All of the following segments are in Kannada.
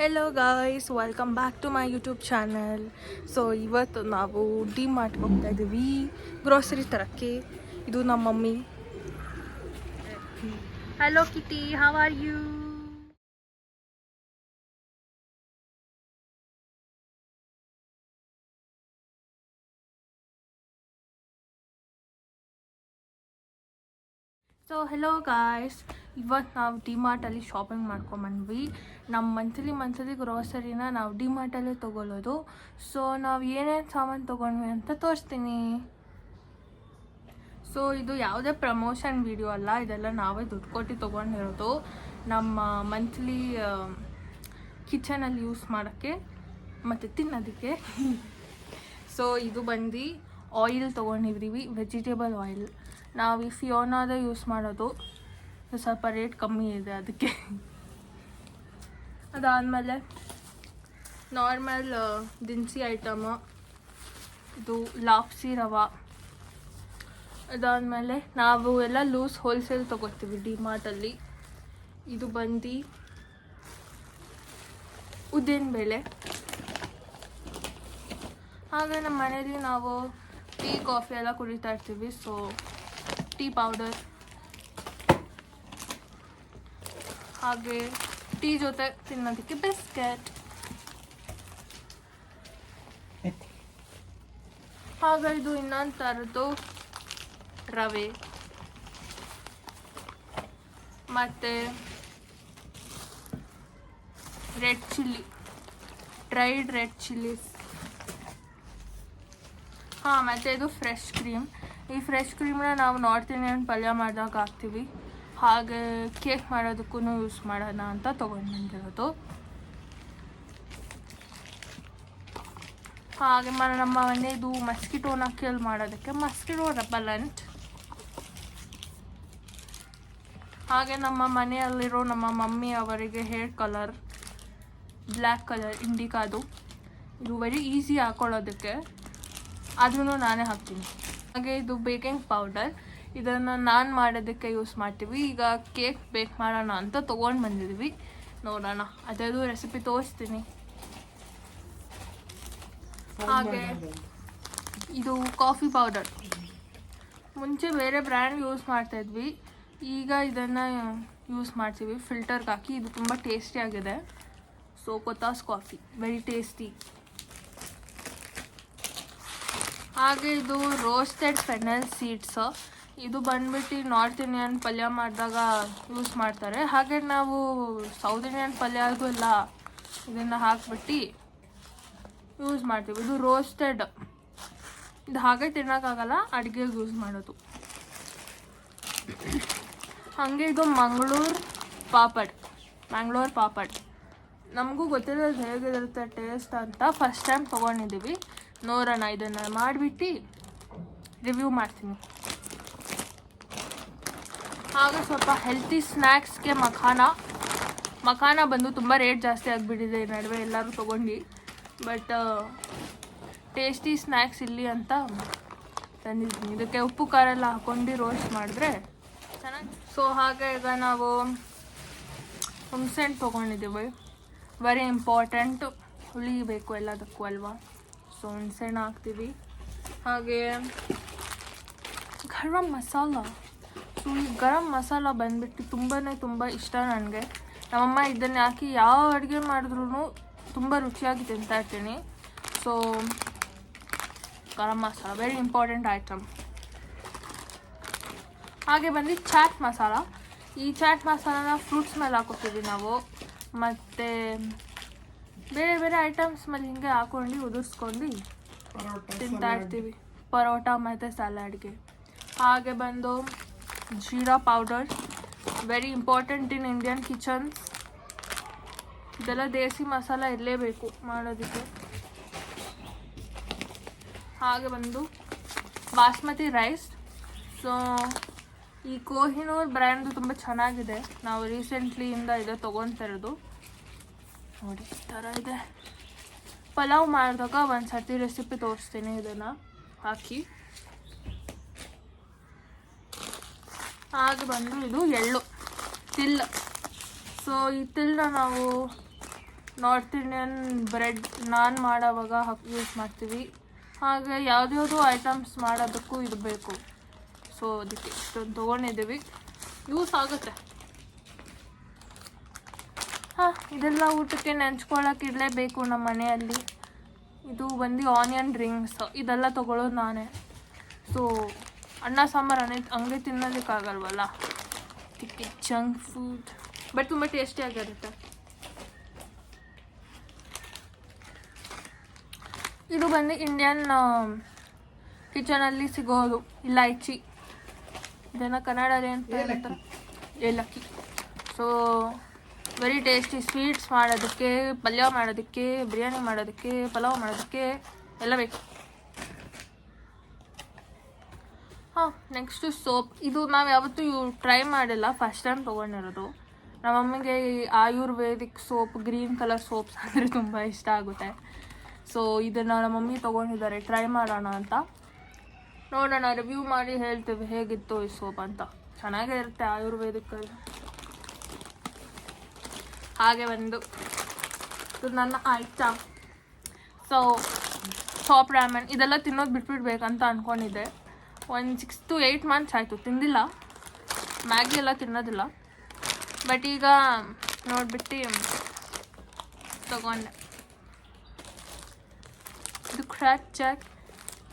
Hello guys, welcome back to my YouTube channel. So ಇವತ್ತು ನಾವು ಡಿ ಮಾರ್ಟ್ ಹೋಗ್ತಾ ಇದ್ದೀವಿ ಗ್ರೋಸರಿ ತರಕ್ಕೆ. ಇದು ನಮ್ಮ mummy. Hello Kitty, how are you? So hello guys, ಇವತ್ತು ನಾವು ಡಿ ಮಾರ್ಟಲ್ಲಿ ಶಾಪಿಂಗ್ ಮಾಡ್ಕೊಂಬಂದ್ವಿ. ನಮ್ಮ ಮಂತ್ಲಿ ಗ್ರೋಸರಿನ ನಾವು ಡಿ ಮಾರ್ಟಲ್ಲೇ ತೊಗೊಳ್ಳೋದು. ಸೊ ನಾವು ಏನೇನು ಸಾಮಾನು ತೊಗೊಂಡ್ವಿ ಅಂತ ತೋರಿಸ್ತೀನಿ. ಸೊ ಇದು ಯಾವುದೇ ಪ್ರಮೋಷನ್ ವಿಡಿಯೋ ಅಲ್ಲ, ಇದೆಲ್ಲ ನಾವೇ ದುಡ್ಡು ಕೊಟ್ಟು ತೊಗೊಂಡಿರೋದು ನಮ್ಮ ಮಂತ್ಲಿ ಕಿಚನಲ್ಲಿ ಯೂಸ್ ಮಾಡೋಕ್ಕೆ ಮತ್ತು ತಿನ್ನೋದಕ್ಕೆ. ಸೊ ಇದು ಬಂದು ಆಯಿಲ್ ತೊಗೊಂಡಿದ್ದೀವಿ, ವೆಜಿಟೇಬಲ್ ಆಯಿಲ್. ನಾವು ಈ ಫಿಯೋನಾದೇ ಯೂಸ್ ಮಾಡೋದು, ಸ್ವಲ್ಪ ರೇಟ್ ಕಮ್ಮಿ ಇದೆ ಅದಕ್ಕೆ. ಅದಾದಮೇಲೆ ನಾರ್ಮಲ್ ದಿನಸಿ ಐಟಮು, ಇದು ಲಾಪ್ಸಿ ರವೆ. ಅದಾದಮೇಲೆ ನಾವು ಎಲ್ಲ ಲೂಸ್ ಹೋಲ್ಸೇಲ್ ತೊಗೋತೀವಿ ಡಿ ಮಾರ್ಟಲ್ಲಿ. ಇದು ಬಂದು ಉದ್ದಿನಬೇಳೆ. ಹಾಗೆ ನಮ್ಮ ಮನೇಲಿ ನಾವು ಟೀ ಕಾಫಿ ಎಲ್ಲ ಕುಡಿತಾ ಇರ್ತೀವಿ, ಸೊ ಟೀ ಪೌಡರ್. ಹಾಗೆ ಟೀ ಜೊತೆ ತಿನ್ನೋದಕ್ಕೆ ಬಿಸ್ಕೆಟ್. ಹಾಗೆ ಇದು ಇನ್ನೊಂದು ಥರದ್ದು ರವೆ ಮತ್ತು red chilli, dried red chillies. ಮತ್ತು ಇದು ಫ್ರೆಶ್ ಕ್ರೀಮ್. ಈ ಫ್ರೆಶ್ ಕ್ರೀಮ್ನ ನಾವು ನಾರ್ತ್ ಇಂಡಿಯನ್ ಪಲ್ಯ ಮಾಡಿದಾಗ ಹಾಕ್ತೀವಿ, ಹಾಗೆ ಕೇಕ್ ಮಾಡೋದಕ್ಕೂ ಯೂಸ್ ಮಾಡೋಣ ಅಂತ ತೊಗೊಂಡು ಬಂದಿರೋದು. ಹಾಗೆ ನಮ್ಮ ಮನೆಯದು ಮಸ್ಕಿಟೋನ ಕಿಲ್ ಮಾಡೋದಕ್ಕೆ ಮಸ್ಕಿಟೋ ರೆಪಲೆಂಟ್. ಹಾಗೆ ನಮ್ಮ ಮನೆಯಲ್ಲಿರೋ ನಮ್ಮ ಮಮ್ಮಿ ಅವರಿಗೆ ಹೇರ್ ಕಲರ್ ಬ್ಲ್ಯಾಕ್ ಕಲರ್ ಇಂಡಿಕಾದು. ಇದು ವೆರಿ ಈಸಿ ಹಾಕೊಳ್ಳೋದಕ್ಕೆ, ಆದ್ರೂ ನಾನೇ ಹಾಕ್ತೀನಿ. ಹಾಗೆ ಇದು ಬೇಕಿಂಗ್ ಪೌಡರ್, ಇದನ್ನು ನಾನು ಮಾಡೋದಕ್ಕೆ ಯೂಸ್ ಮಾಡ್ತೀವಿ. ಈಗ ಕೇಕ್ ಬೇಕ್ ಮಾಡೋಣ ಅಂತ ತೊಗೊಂಡು ಬಂದಿದ್ದೀವಿ, ನೋಡೋಣ. ಅದರದ್ದು ರೆಸಿಪಿ ತೋರಿಸ್ತೀನಿ. ಹಾಗೆ ಇದು ಕಾಫಿ ಪೌಡರ್. ಮುಂಚೆ ಬೇರೆ ಬ್ರ್ಯಾಂಡ್ ಯೂಸ್ ಮಾಡ್ತಾಯಿದ್ವಿ, ಈಗ ಇದನ್ನು ಯೂಸ್ ಮಾಡ್ತೀವಿ ಫಿಲ್ಟರ್ಗೆ ಹಾಕಿ. ಇದು ತುಂಬ ಟೇಸ್ಟಿಯಾಗಿದೆ. So Kothas coffee, very tasty. ಹಾಗೆ ಇದು ರೋಸ್ಟೆಡ್ ಫೆನಲ್ ಸೀಡ್ಸ್. ಇದು ಬಂದ್ಬಿಟ್ಟು ನಾರ್ತ್ ಇಂಡಿಯನ್ ಪಲ್ಯ ಮಾಡಿದಾಗ ಯೂಸ್ ಮಾಡ್ತಾರೆ. ಹಾಗೆ ನಾವು ಸೌತ್ ಇಂಡಿಯನ್ ಪಲ್ಯಗೂ ಎಲ್ಲ ಇದನ್ನು ಹಾಕ್ಬಿಟ್ಟು ಯೂಸ್ ಮಾಡ್ತೀವಿ. ಇದು ರೋಸ್ಟೆಡ್, ಇದು ಹಾಗೆ ತಿನ್ನೋಕ್ಕಾಗಲ್ಲ, ಅಡುಗೆಗೆ ಯೂಸ್ ಮಾಡೋದು. ಹಾಗೆ ಇದು ಮ್ಯಾಂಗ್ಳೂರ್ ಪಾಪಡ್. ನಮಗೂ ಗೊತ್ತಿರೋದು ಹೇಗಿರುತ್ತೆ ಟೇಸ್ಟ್ ಅಂತ ಫಸ್ಟ್ ಟೈಮ್ ತೊಗೊಂಡಿದ್ದೀವಿ. ನೋಡೋಣ, ಇದನ್ನು ಮಾಡಿಬಿಟ್ಟು ರಿವ್ಯೂ ಮಾಡ್ತೀನಿ. ಹಾಗೆ ಸ್ವಲ್ಪ ಹೆಲ್ತಿ ಸ್ನ್ಯಾಕ್ಸ್ಗೆ ಮಖಾನ ಬಂದು ತುಂಬ ರೇಟ್ ಜಾಸ್ತಿ ಆಗಿಬಿಟ್ಟಿದೆ ಈ ನಡುವೆ, ಎಲ್ಲರೂ ತೊಗೊಂಡು. ಬಟ್ ಟೇಸ್ಟಿ ಸ್ನ್ಯಾಕ್ಸ್ ಇಲ್ಲಿ ಅಂತ ತಂದಿದ್ದೀನಿ. ಇದಕ್ಕೆ ಉಪ್ಪು ಖಾರ ಎಲ್ಲ ಹಾಕ್ಕೊಂಡು ರೋಸ್ಟ್ ಮಾಡಿದ್ರೆ ಚೆನ್ನಾಗಿ. ಸೊ ಹಾಗೆ ಈಗ ನಾವು ಹುಣಸೆಹಣ್ಣು ತೊಗೊಂಡಿದ್ದೀವಿ, ವೆರಿ ಇಂಪಾರ್ಟೆಂಟ್. ಹುಳಿ ಬೇಕು ಎಲ್ಲದಕ್ಕೂ ಅಲ್ವಾ, ಸೊ ಹುಣಸೆಹಣ್ಣು ಹಾಕ್ತೀವಿ. ಹಾಗೆ ಗರಂ ಮಸಾಲ. ಸೊ ಈ ಗರಂ ಮಸಾಲ ಬಂದುಬಿಟ್ಟು ತುಂಬ ಇಷ್ಟ ನನಗೆ. ನಮ್ಮಮ್ಮ ಇದನ್ನು ಹಾಕಿ ಯಾವ ಅಡುಗೆ ಮಾಡಿದ್ರೂ ತುಂಬ ರುಚಿಯಾಗಿ ತಿಂತಾ ಇರ್ತೀನಿ. So garam masala very important item. ಹಾಗೆ ಬಂದು ಚಾಟ್ ಮಸಾಲ. ಈ ಚಾಟ್ ಮಸಾಲಾನ ಫ್ರೂಟ್ಸ್ ಮೇಲೆ ಹಾಕೋತೀವಿ ನಾವು, ಮತ್ತು ಬೇರೆ ಐಟಮ್ಸ್ ಮೇಲೆ ಹಿಂಗೆ ಹಾಕ್ಕೊಂಡು ಉದುರಿಸ್ಕೊಂಡು ತಿಂತಾ ಇರ್ತೀವಿ, ಪರೋಟ ಮತ್ತು ಸಲಾಡ್ಗೆ. ಹಾಗೆ ಬಂದು jeera powder, very important in Indian kitchens. ಇದೆಲ್ಲ ದೇಸಿ ಮಸಾಲ ಇರಲೇಬೇಕು ಮಾಡೋದಕ್ಕೆ. ಹಾಗೆ ಬಂದು ಬಾಸ್ಮತಿ ರೈಸ್. ಸೊ ಈ ಕೊಹಿನೂರ್ ಬ್ರ್ಯಾಂಡು ತುಂಬ ಚೆನ್ನಾಗಿದೆ, ನಾವು ರೀಸೆಂಟ್ಲಿಯಿಂದ ಇದೆ ತೊಗೊತಿರೋದು. ನೋಡಿ ಈ ಥರ ಇದೆ. ಪಲಾವ್ ಮಾಡಿದಾಗ ಒಂದು ಸರ್ತಿ ರೆಸಿಪಿ ತೋರಿಸ್ತೀನಿ ಇದನ್ನು ಹಾಕಿ. ಹಾಗೆ ಬಂದು ಇದು ಎಳ್ಳು ತಿಲ್. ಸೊ ಈ ತಿಲ್ಲನ್ನ ನಾವು ನಾರ್ತ್ ಇಂಡಿಯನ್ ಬ್ರೆಡ್ ನಾನ್ ಮಾಡೋವಾಗ ಯೂಸ್ ಮಾಡ್ತೀವಿ. ಹಾಗೆ ಯಾವುದ್ಯಾವುದೋ ಐಟಮ್ಸ್ ಮಾಡೋದಕ್ಕೂ ಇದು ಬೇಕು. ಸೊ ಅದಕ್ಕೆ ಇಷ್ಟೊಂದು ತೊಗೊಂಡಿದ್ದೀವಿ, ಯೂಸ್ ಆಗುತ್ತೆ. ಇದೆಲ್ಲ ಊಟಕ್ಕೆ ನೆಂಚ್ಕೊಳ್ಳೋಕೆ ಇಡಲೇಬೇಕು ನಮ್ಮ ಮನೆಯಲ್ಲಿ. ಇದು ಬಂದು ಆನಿಯನ್ ರಿಂಗ್ಸ್, ಇದೆಲ್ಲ ತೊಗೊಳ್ಳೋದು ನಾನೇ. ಸೊ ಅನ್ನ ಸಾಂಬಾರು ಹಂಗೆ ತಿನ್ನೋದಕ್ಕಾಗಲ್ವಲ್ಲ, ಅದಕ್ಕೆ ಜಂಕ್ ಫುಡ್, ಬಟ್ ತುಂಬ ಟೇಸ್ಟಿಯಾಗಿರುತ್ತೆ. ಇದು ಬಂದು ಇಂಡಿಯನ್ ಕಿಚನಲ್ಲಿ ಸಿಗೋದು ಇಲೈಚಿ, ಇದನ್ನು ಕನ್ನಡದಲ್ಲಿ ಅಂತ ಹೇಳ್ತಾರೆ ಏಲಕ್ಕಿ. ಸೊ ವೆರಿ ಟೇಸ್ಟಿ, ಸ್ವೀಟ್ಸ್ ಮಾಡೋದಕ್ಕೆ, ಪಲ್ಯ ಮಾಡೋದಕ್ಕೆ, ಬಿರಿಯಾನಿ ಮಾಡೋದಕ್ಕೆ, ಪಲಾವ್ ಮಾಡೋದಕ್ಕೆ ಎಲ್ಲ ಬೇಕು. Next soap. ಇದು ನಾವು ಯಾವತ್ತೂ ಟ್ರೈ ಮಾಡಿಲ್ಲ, ಫಸ್ಟ್ ಟೈಮ್ ತೊಗೊಂಡಿರೋದು. ನಮ್ಮ ಮಮ್ಮಿಗೆ Ayurvedic soap, green colour soaps ಅಂದರೆ ತುಂಬ ಇಷ್ಟ ಆಗುತ್ತೆ. ಸೊ ಇದನ್ನು ನಮ್ಮ ಮಮ್ಮಿ ತೊಗೊಂಡಿದ್ದಾರೆ, ಟ್ರೈ ಮಾಡೋಣ ಅಂತ. ನೋಡೋಣ, ರಿವ್ಯೂ ಮಾಡಿ ಹೇಳ್ತೀವಿ ಹೇಗಿತ್ತು ಈ ಸೋಪ್ ಅಂತ. ಚೆನ್ನಾಗೇ ಇರುತ್ತೆ ಆಯುರ್ವೇದಿಕ್. ಹಾಗೆ ಇದು ನನ್ನ ಐಟಮ್. ಸೊ ಚಾಪ್ ರಾಮನ್ ಇದೆಲ್ಲ ತಿನ್ನೋದು ಬಿಟ್ಬಿಡ್ಬೇಕಂತ ಅಂದ್ಕೊಂಡಿದ್ದೆ. ಒಂದು 6 to 8 months ಆಯಿತು ತಿಂದಿಲ್ಲ. ಮ್ಯಾಗಿ ಎಲ್ಲ ತಿನ್ನೋದಿಲ್ಲ, ಬಟ್ ಈಗ ನೋಡ್ಬಿಟ್ಟು ತಗೊಂಡೆ. ಇದು ಕ್ರ್ಯಾಕ್ ಚಾಕ್.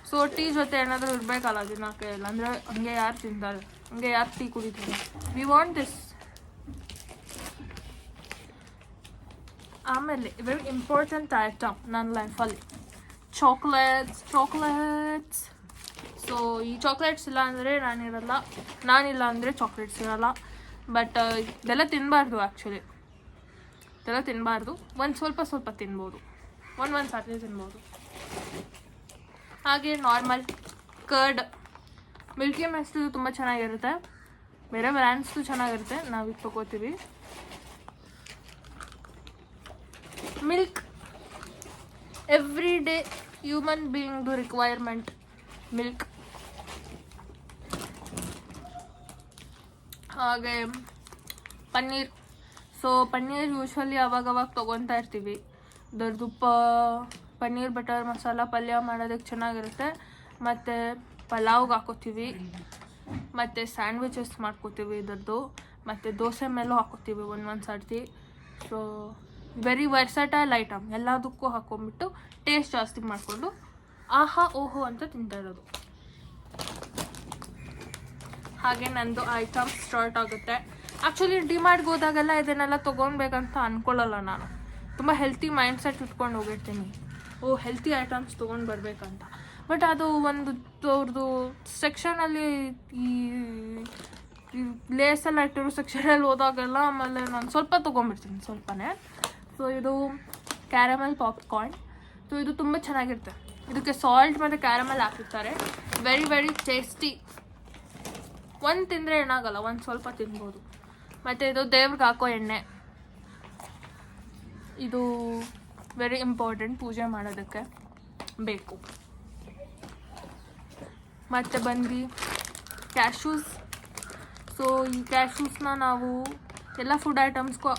ಸೊ ಟೀ ಜೊತೆ ಏನಾದರೂ ಇರಬೇಕಲ್ಲ ದಿನಕ್ಕೆ, ಇಲ್ಲಾಂದರೆ ಹಂಗೆ ಯಾರು ತಿಂತಾರೆ, ಹಂಗೆ ಯಾರು ಟೀ ಕುಡಿತಾರೆ. We want this. ಆಮೇಲೆ ವೆರಿ ಇಂಪಾರ್ಟೆಂಟ್ ಐಟಮ್ ನನ್ನ ಲೈಫಲ್ಲಿ ಚಾಕ್ಲೇಟ್ಸ್. ಸೊ ಈ ಚಾಕ್ಲೇಟ್ಸ್ ಇಲ್ಲ ಅಂದರೆ ನಾನಿಲ್ಲ ಅಂದರೆ ಚಾಕ್ಲೇಟ್ಸ್ ಇರಲ್ಲ. ಬಟ್ ಇದೆಲ್ಲ ತಿನ್ನಬಾರ್ದು, ಆ್ಯಕ್ಚುಲಿ ಇದೆಲ್ಲ ತಿನ್ನಬಾರ್ದು. ಒಂದು ಸ್ವಲ್ಪ ತಿನ್ಬೋದು, ಒಂದು ಸರ್ತಿ ತಿನ್ಬೋದು. ಹಾಗೆ ನಾರ್ಮಲ್ ಕರ್ಡ್, ಮಿಲ್ಕಿ ಮಿಸ್ಟು ತುಂಬ ಚೆನ್ನಾಗಿರುತ್ತೆ, ಬೇರೆ ಬ್ರ್ಯಾಂಡ್ಸ್ದು ಚೆನ್ನಾಗಿರುತ್ತೆ, ನಾವು ಇದು ತೊಗೋತೀವಿ. ಮಿಲ್ಕ್ ಎವ್ರಿ ಡೇ ಹ್ಯೂಮನ್ ಬೀಯಿಂಗ್ದು ರಿಕ್ವೈರ್ಮೆಂಟ್ ಮಿಲ್ಕ್. ಹಾಗೆ ಪನ್ನೀರ್. ಸೊ ಪನ್ನೀರ್ ಯೂಶ್ವಲಿ ಅವಾಗವಾಗ ತೊಗೊತಾ ಇರ್ತೀವಿ. ಅದರದ್ದು ಪನ್ನೀರ್ ಬಟರ್ ಮಸಾಲ ಪಲ್ಯ ಮಾಡೋದಕ್ಕೆ ಚೆನ್ನಾಗಿರುತ್ತೆ. ಮತ್ತು ಪಲಾವ್ಗೆ ಹಾಕೋತೀವಿ, ಮತ್ತು ಸ್ಯಾಂಡ್ವಿಚಸ್ ಮಾಡ್ಕೋತೀವಿ ಇದರದ್ದು, ಮತ್ತು ದೋಸೆ ಮೇಲೂ ಹಾಕೋತೀವಿ ಒಂದು ಸರ್ತಿ. ಸೊ ವೆರಿ ವರ್ಸಟೈಲ್ ಐಟಮ್, ಎಲ್ಲದಕ್ಕೂ ಹಾಕೊಂಡ್ಬಿಟ್ಟು ಟೇಸ್ಟ್ ಜಾಸ್ತಿ ಮಾಡಿಕೊಂಡು ಆಹಾ ಓಹೋ ಅಂತ ತಿಂತಾ ಇರೋದು. ಹಾಗೆ ನಂದು ಐಟಮ್ ಸ್ಟಾರ್ಟ್ ಆಗುತ್ತೆ. ಆ್ಯಕ್ಚುಲಿ ಡಿಮಾರ್ಟ್ಗೆ ಹೋದಾಗೆಲ್ಲ ಇದನ್ನೆಲ್ಲ ತೊಗೊಳ್ಬೇಕಂತ ಅಂದ್ಕೊಳ್ಳಲ್ಲ ನಾನು. ತುಂಬ ಹೆಲ್ತಿ ಮೈಂಡ್ ಸೆಟ್ ಇಟ್ಕೊಂಡು ಹೋಗಿರ್ತೀನಿ, ಹೆಲ್ತಿ ಐಟಮ್ಸ್ ತೊಗೊಂಡು ಬರಬೇಕಂತ. ಬಟ್ ಅದು ಒಂದು ಅವ್ರದ್ದು ಸೆಕ್ಷನಲ್ಲಿ ಈ ಲೇಸೆಲ್ಲ ಇಟ್ಟಿರೋ ಸೆಕ್ಷನಲ್ಲಿ ಹೋದಾಗೆಲ್ಲ ಆಮೇಲೆ ನಾನು ಸ್ವಲ್ಪ ತೊಗೊಂಡ್ಬಿಡ್ತೀನಿ, ಸ್ವಲ್ಪನೇ. ಸೊ ಇದು ಕ್ಯಾರಮಲ್ ಪಾಪ್ಕಾರ್ನ್. ಸೊ ಇದು ತುಂಬ ಚೆನ್ನಾಗಿರುತ್ತೆ. ಇದಕ್ಕೆ ಸಾಲ್ಟ್ ಮತ್ತು ಕ್ಯಾರಮಲ್ ಹಾಕಿರ್ತಾರೆ. Very very tasty. ಒಂದು ತಿಂದರೆ ಏನಾಗಲ್ಲ, ಒಂದು ಸ್ವಲ್ಪ ತಿನ್ಬೋದು. ಮತ್ತು ಇದು ದೇವ್ರಿಗೆ ಹಾಕೋ ಎಣ್ಣೆ, ಇದು ವೆರಿ ಇಂಪಾರ್ಟೆಂಟ್, ಪೂಜೆ ಮಾಡೋದಕ್ಕೆ ಬೇಕು. ಮತ್ತು ಬಂದು ಕ್ಯಾಶ್ಯೂಸ್. ಸೊ ಈ ಕ್ಯಾಶ್ಯೂಸ್ನ ನಾವು ಎಲ್ಲ ಫುಡ್ ಐಟಮ್ಸ್ಗೂ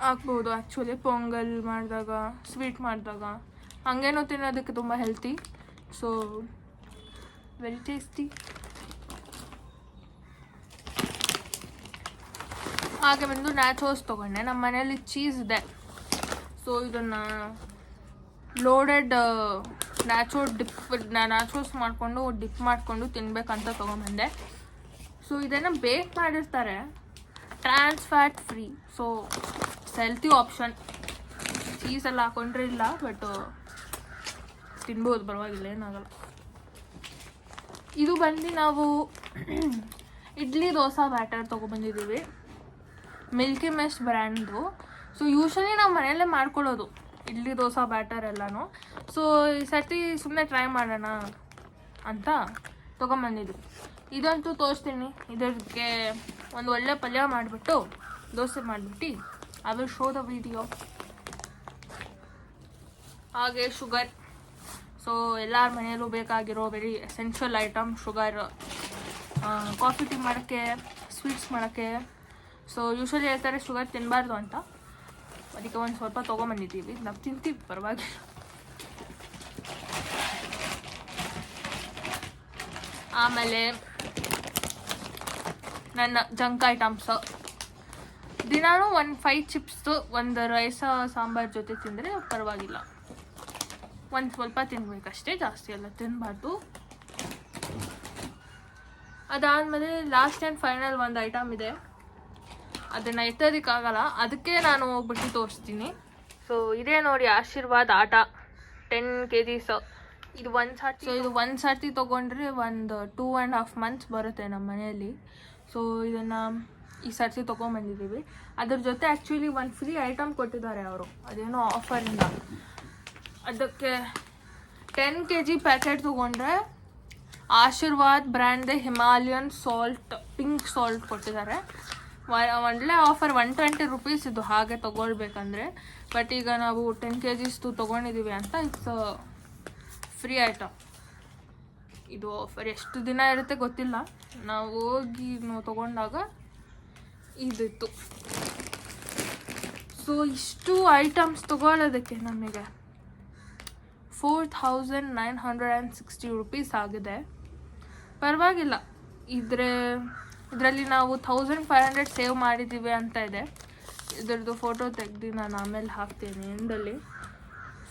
ಹಾಕ್ಬೋದು. ಆ್ಯಕ್ಚುಲಿ ಪೊಂಗಲ್ ಮಾಡಿದಾಗ, ಸ್ವೀಟ್ ಮಾಡಿದಾಗ, ಹಂಗೇನೋ ತಿನ್ನೋದಕ್ಕೆ ತುಂಬ ಹೆಲ್ತಿ. So very tasty. ಹಾಗೆ ಬಂದು ನ್ಯಾಚೋಸ್ ತೊಗೊಂಡೆ. ನಮ್ಮ ಮನೆಯಲ್ಲಿ ಚೀಸ್ ಇದೆ. ಸೊ ಇದನ್ನು ಲೋಡೆಡ್ ನ್ಯಾಚೋಸ್ ಮಾಡಿಕೊಂಡು ಡಿಪ್ ಮಾಡಿಕೊಂಡು ತಿನ್ನಬೇಕಂತ ತೊಗೊಂಬಂದೆ. ಸೊ ಇದನ್ನು ಬೇಕ್ ಮಾಡಿರ್ತಾರೆ, trans fat free. So healthy option. ಚೀಸೆಲ್ಲ ಹಾಕೊಂಡ್ರೆ ಇಲ್ಲ, ಬಟ್ ತಿನ್ಬೋದು, ಪರವಾಗಿಲ್ಲ, ಏನಾಗಲ್ಲ. ಇದು ಬಂದು ನಾವು ಇಡ್ಲಿ ದೋಸೆ ಬ್ಯಾಟರ್ ತೊಗೊಬಂದಿದ್ದೀವಿ, ಮಿಲ್ಕಿ ಮಿಸ್ಟ್ ಬ್ರ್ಯಾಂಡ್ದು. ಸೊ ಯೂಶ್ವಲಿ ನಾವು ಮನೆಯಲ್ಲೇ ಮಾಡ್ಕೊಳ್ಳೋದು ಇಡ್ಲಿ ದೋಸೆ ಬ್ಯಾಟರ್ ಎಲ್ಲನೂ. ಸೊ ಈ ಸರ್ತಿ ಸುಮ್ಮನೆ ಟ್ರೈ ಮಾಡೋಣ ಅಂತ ತೊಗೊಂಬಂದಿದ್ವಿ. ಇದಂತೂ ತೋರಿಸ್ತೀನಿ. ಇದಕ್ಕೆ ಒಂದು ಒಳ್ಳೆ ಪಲ್ಯ ಮಾಡಿಬಿಟ್ಟು ದೋಸೆ ಮಾಡಿಬಿಟ್ಟು I will show the video. ಹಾಗೆ ಶುಗರ್. ಸೊ ಎಲ್ಲರ ಮನೆಯಲ್ಲೂ ಬೇಕಾಗಿರೋ very essential item sugar. Coffee tea ಮಾಡೋಕ್ಕೆ, ಸ್ವೀಟ್ಸ್ ಮಾಡೋಕ್ಕೆ. ಸೊ ಯೂಶ್ವಲಿ ಹೇಳ್ತಾರೆ ಶುಗರ್ ತಿನ್ನಬಾರ್ದು ಅಂತ, ಅದಕ್ಕೆ ಒಂದು ಸ್ವಲ್ಪ ತೊಗೊಂಬಂದಿದ್ದೀವಿ, ನಾವು ತಿಂತೀವಿ ಪರವಾಗಿಲ್ಲ. ಆಮೇಲೆ ನನ್ನ ಜಂಕ್ ಐಟಮ್ಸ್ ದಿನಾನು ಒಂದು 5 ಚಿಪ್ಸು ಒಂದು ರೈಸ ಸಾಂಬಾರು ಜೊತೆ ತಿಂದರೆ ಪರವಾಗಿಲ್ಲ. ಒಂದು ಸ್ವಲ್ಪ ತಿನ್ಬೇಕಷ್ಟೇ, ಜಾಸ್ತಿ ಎಲ್ಲ ತಿನ್ನಬಾರ್ದು. ಅದಾದಮೇಲೆ ಲಾಸ್ಟ್ ಆ್ಯಂಡ್ ಫೈನಲ್ ಒಂದು ಐಟಮ್ ಇದೆ, ಅದನ್ನು ಎತ್ತೋದಕ್ಕಾಗಲ್ಲ, ಅದಕ್ಕೆ ನಾನು ಹೋಗ್ಬಿಟ್ಟು ತೋರಿಸ್ತೀನಿ. ಸೊ ಇದೇ ನೋಡಿ ಆಶೀರ್ವಾದ್ ಆಟ 10 kgs. ಇದು ಒಂದು ಸರ್ತಿ ತೊಗೊಂಡ್ರೆ ಒಂದು 2.5 months ಬರುತ್ತೆ ನಮ್ಮ ಮನೆಯಲ್ಲಿ. ಸೊ ಇದನ್ನು ಈ ಸರ್ತಿ ತೊಗೊಂಬಂದಿದ್ದೀವಿ. ಅದ್ರ ಜೊತೆ ಆ್ಯಕ್ಚುಲಿ ಒಂದು ಫ್ರೀ ಐಟಮ್ ಕೊಟ್ಟಿದ್ದಾರೆ ಅವರು, ಅದೇನೋ ಆಫರಿಂದ. ಅದಕ್ಕೆ 10 kg ಪ್ಯಾಕೆಟ್ ತೊಗೊಂಡ್ರೆ ಆಶೀರ್ವಾದ್ ಬ್ರ್ಯಾಂಡ್ದೇ ಹಿಮಾಲಯನ್ ಸಾಲ್ಟ್, ಪಿಂಕ್ ಸಾಲ್ಟ್ ಕೊಟ್ಟಿದ್ದಾರೆ. ಒಳ್ಳೆ ಆಫರ್, 120 rupees ಇದು ಹಾಗೆ ತೊಗೊಳ್ಬೇಕಂದ್ರೆ. ಬಟ್ ಈಗ ನಾವು 10 kgs ತೊಗೊಂಡಿದ್ದೀವಿ ಅಂತ ಇಟ್ಸ್ ಫ್ರೀ ಐಟಮ್. ಇದು ಆಫರ್ ಎಷ್ಟು ದಿನ ಇರುತ್ತೆ ಗೊತ್ತಿಲ್ಲ, ನಾವು ಹೋಗಿ ತೊಗೊಂಡಾಗ ಇದಿತ್ತು. ಸೊ ಇಷ್ಟು ಐಟಮ್ಸ್ ತೊಗೊಳ್ಳೋದಕ್ಕೆ ನಮಗೆ 4960 rupees ಆಗಿದೆ. ಪರವಾಗಿಲ್ಲ. ಇದರಲ್ಲಿ ನಾವು 1500 ಸೇವ್ ಮಾಡಿದ್ದೀವಿ ಅಂತ ಇದೆ. ಇದರದ್ದು ಫೋಟೋ ತೆಗೆದು ನಾನು ಆಮೇಲೆ ಹಾಕ್ತೀನಿ ಎಂಡಲ್ಲಿ.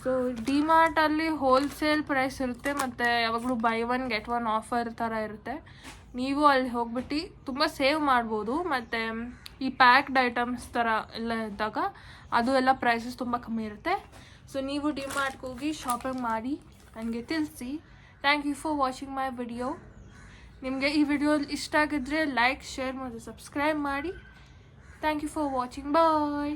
ಸೊ ಡಿಮಾರ್ಟಲ್ಲಿ ಹೋಲ್ಸೇಲ್ ಪ್ರೈಸ್ ಇರುತ್ತೆ, ಮತ್ತು ಯಾವಾಗಲೂ ಬೈ 1 get 1 ಆಫರ್ ಥರ ಇರುತ್ತೆ. ನೀವು ಅಲ್ಲಿ ಹೋಗ್ಬಿಟ್ಟು ತುಂಬ ಸೇವ್ ಮಾಡ್ಬೋದು. ಮತ್ತು ಈ ಪ್ಯಾಕ್ಡ್ ಐಟಮ್ಸ್ ಥರ ಎಲ್ಲ ಇದ್ದಾಗ ಅದು ಎಲ್ಲ ಪ್ರೈಸಸ್ ತುಂಬ ಕಮ್ಮಿ ಇರುತ್ತೆ. ಸೊ ನೀವು ಡಿಮಾರ್ಟ್ಗೆ ಹೋಗಿ ಶಾಪಿಂಗ್ ಮಾಡಿ ನನಗೆ ತಿಳಿಸಿ. Thank you for watching my video. ನಿಮಗೆ ಈ ವಿಡಿಯೋ ಇಷ್ಟ ಆಗಿದ್ದರೆ ಲೈಕ್, ಶೇರ್ ಮತ್ತು ಸಬ್ಸ್ಕ್ರೈಬ್ ಮಾಡಿ. Thank you for watching. Bye.